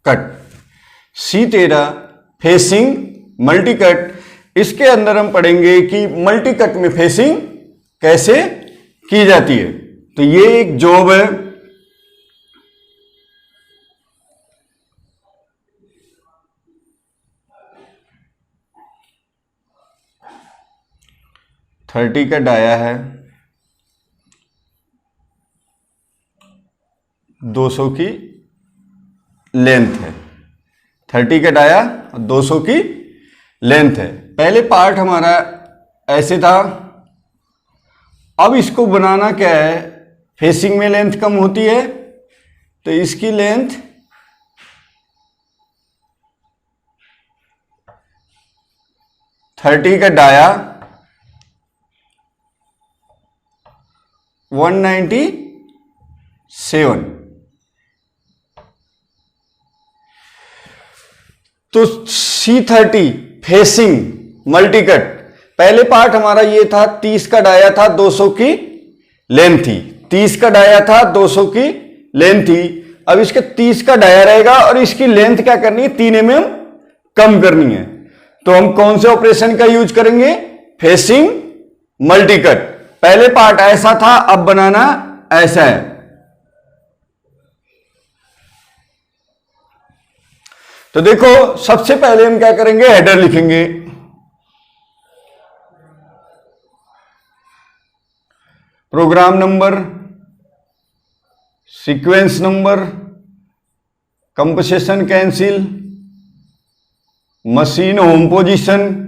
Cut, C13 facing multi cut. इसके अंदर हम पढ़ेंगे कि मल्टी कट में फेसिंग कैसे की जाती है। तो ये एक जॉब है। थर्टी का डाया है, 200 की लेंथ है। 30 का डाया 200 की लेंथ है। पहले पार्ट हमारा ऐसे था। अब इसको बनाना क्या है, फेसिंग में लेंथ कम होती है तो इसकी लेंथ 30 का डाया 197। तो C30 फेसिंग मल्टी कट, पहले पार्ट हमारा ये था, 30 का डाया था, 200 की लेंथ थी। 30 का डाया था, 200 की लेंथ थी। अब इसके 30 का डाया रहेगा और इसकी लेंथ क्या करनी है, 3 mm कम करनी है। तो हम कौन से ऑपरेशन का यूज करेंगे, फेसिंग मल्टी कट। पहले पार्ट ऐसा था, अब बनाना ऐसा है। तो देखो सबसे पहले हम क्या करेंगे, हेडर लिखेंगे। Program number, sequence number, composition cancel, machine home position,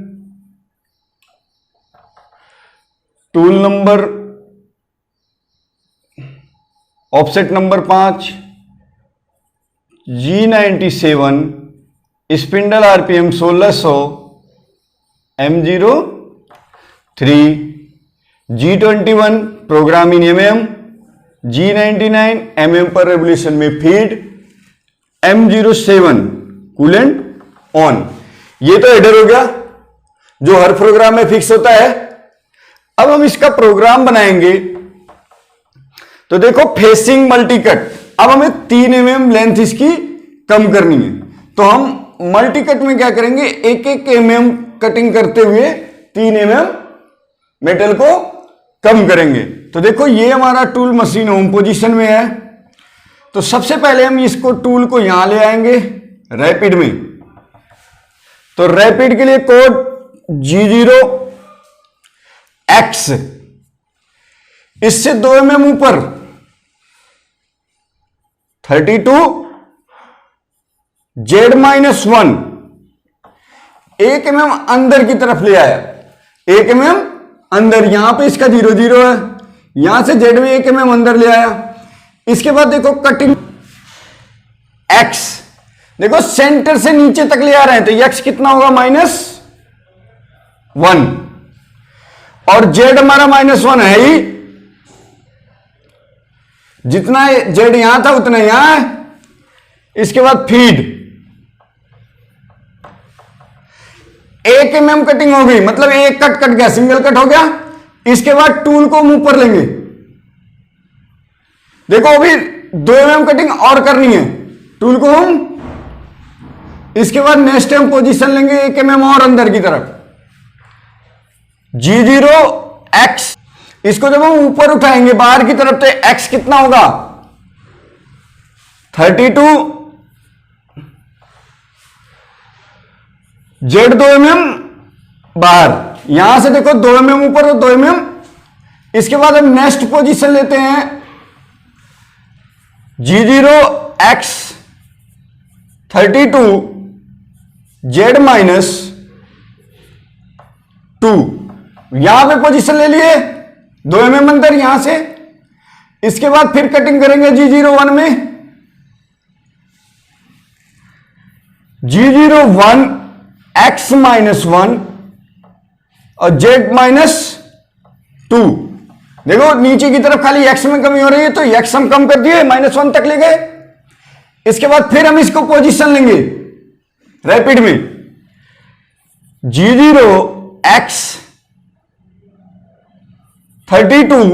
tool number, offset number 5, G97, spindle RPM 1600, M03, G21 program in mm, G99 mm पर रेवोल्यूशन में फीड, M07 कूलेंट ऑन। ये तो हेडर हो गया जो हर प्रोग्राम में fix होता है। अब हम इसका प्रोग्राम बनाएंगे। तो देखो फेसिंग मल्टी कट, अब हमें 3 mm लेंथ इसकी कम करनी है। तो हम मल्टी कट में क्या करेंगे, 1-1 mm कटिंग करते हुए 3 mm मेटल को कम करेंगे। तो देखो ये हमारा टूल मशीन होम पोजीशन में है। तो सबसे पहले हम इसको टूल को यहां ले आएंगे रैपिड में। तो रैपिड के लिए कोड G0X, इससे 2 mm ऊपर 32 Z-1, 1 mm अंदर की तरफ ले आया, 1 mm अंदर। यहां पे इसका 0-0 है, यहां से Z में 1 mm अंदर ले आया। इसके बाद देखो कटिंग X, देखो सेंटर से नीचे तक ले आ रहे हैं तो X कितना होगा, -1, और Z हमारा -1 है ही, जितना Z यहां था उतना यहां है। इसके बाद फीड 1 mm कटिंग हो गई, मतलब एक कट कट गया, सिंगल कट हो गया। इसके बाद टूल को हम ऊपर लेंगे। देखो अभी 2 mm कटिंग और करनी है, टूल को हम, इसके बाद नेक्स्ट हम पोजीशन लेंगे 1 mm और अंदर की तरफ, G0X। इसको जब हम ऊपर उठाएंगे बाहर की तरफ तो X कितना होगा, 32, Z 2 mm बाहर, यहां से देखो 2 mm ऊपर और 2 mm। इसके बाद हम नेक्स्ट पोजीशन लेते हैं G0X 32 Z-2, यहां पे पोजीशन ले लिए, 2 mm अंदर यहां से। इसके बाद फिर कटिंग करेंगे G01 में, G01 X-1 और Z-2। देखो नीचे की तरफ खाली X में कमी हो रही है तो X हम कम कर दिए, -1 तक ले गए। इसके बाद फिर हम इसको पोजीशन लेंगे रैपिड में, G0X 32,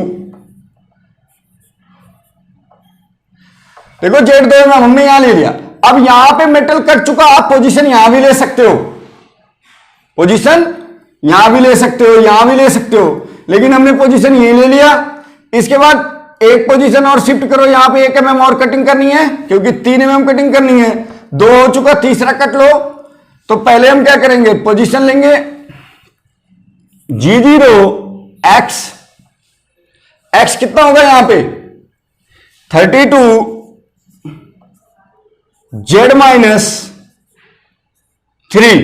देखो Z2 में हमने यहां ले लिया। अब यहां पे मेटल कट चुका, आप पोजीशन यहां भी ले सकते हो, पोजीशन यहां भी ले सकते हो, यहां भी ले सकते हो, लेकिन हमने पोजीशन ये ले लिया। इसके बाद एक पोजीशन और शिफ्ट करो, यहां पे 1 mm और कटिंग करनी है, क्योंकि 3 mm कटिंग करनी है, 2 हो चुका, तीसरा कट लो। तो पहले हम क्या करेंगे, पोजीशन लेंगे G0 x कितना होगा यहां पे 32 Z माइनस 3।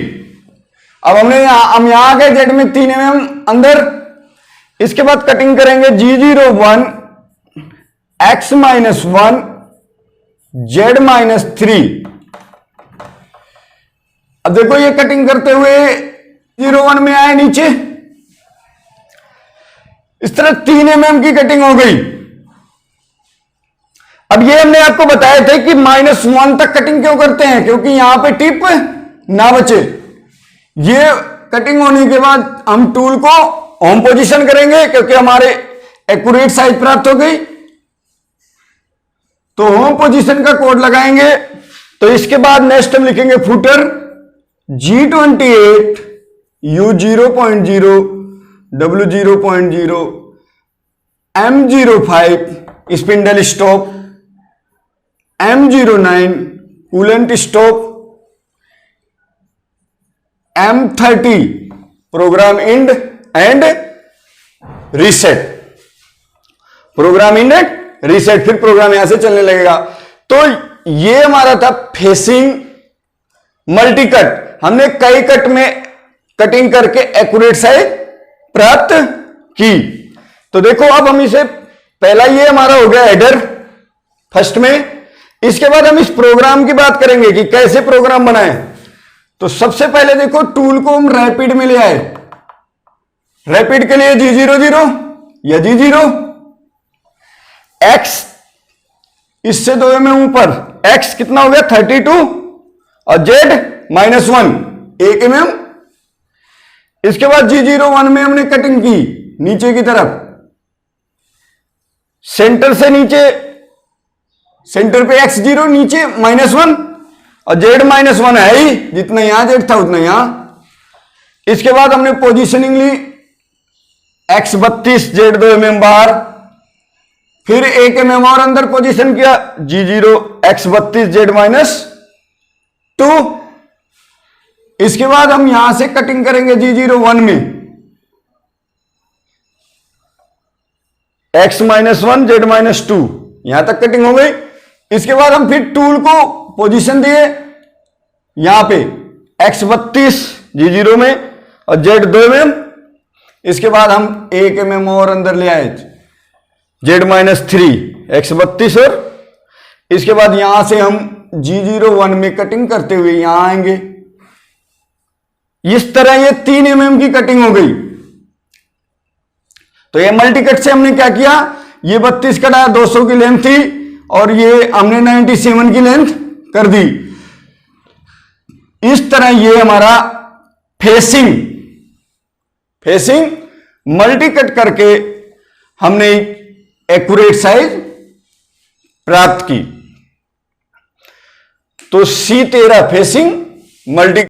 अब हम यहां आ गए, Z में 3 mm अंदर। इसके बाद कटिंग करेंगे G0 1 x minus 1 Z minus 3। अब देखो ये कटिंग करते हुए 0 1 में आए नीचे, इस तरह 3 mm की कटिंग हो गई। अब ये हमने आपको बताया था कि -1 तक कटिंग क्यों करते हैं, क्योंकि यहां पे टिप ना बचे। ये कटिंग होने के बाद हम टूल को होम पोजीशन करेंगे, क्योंकि हमारे एक्यूरेट साइज प्राप्त हो गई। तो होम पोजीशन का कोड लगाएंगे। तो इसके बाद नेक्स्ट हम लिखेंगे footer G28 U0.0 W0.0 M05 spindle stop, M09 coolant stop, M30 program end and reset, program end and reset, फिर प्रोग्राम यहां से चलने लगेगा। तो ये हमारा था फेसिंग मल्टी कट। हमने कई कट में कटिंग करके एक्यूरेट साइज प्राप्त की। तो देखो अब हम इसे, पहला ये हमारा हो गया हेडर फर्स्ट में। इसके बाद हम इस प्रोग्राम की बात करेंगे कि कैसे प्रोग्राम बनाएं। तो सबसे पहले देखो टूल को हम रैपिड में ले आए। रैपिड के लिए G00 या G0 x इससे 2 mm ऊपर, x कितना हो गया 32 और z -1 1 mm। इसके बाद G0 1 में हमने कटिंग की नीचे की तरफ, सेंटर से नीचे, सेंटर पे x0 नीचे -1 और z -1 है ही, जितना यहां z था उतना यहां। इसके बाद हमने पोजीशनिंग ली, x32 z 2 mm बाहर, फिर 1 mm और अंदर पोजीशन किया, G0 x32 z -2। इसके बाद हम यहां से कटिंग करेंगे G0 1 में, x -1 z -2, यहां तक कटिंग हो गई। इसके बाद हम फिर टूल को पोजीशन दिए यहां पे x32 G0 में और z 2 mm। इसके बाद हम 1 mm और अंदर ले आए, z -3 x32 और इसके बाद यहां से हम G0 1 में कटिंग करते हुए यहां आएंगे। इस तरह ये 3 mm की कटिंग हो गई। तो ये मल्टी कट से हमने क्या किया, ये 32 कट आया, 200 की लेंथ थी और ये हमने 97 की लेंथ कर दी। इस तरह ये हमारा फेसिंग मल्टी कट करके हमने एक्यूरेट साइज प्राप्त की। तो C13 फेसिंग मल्टी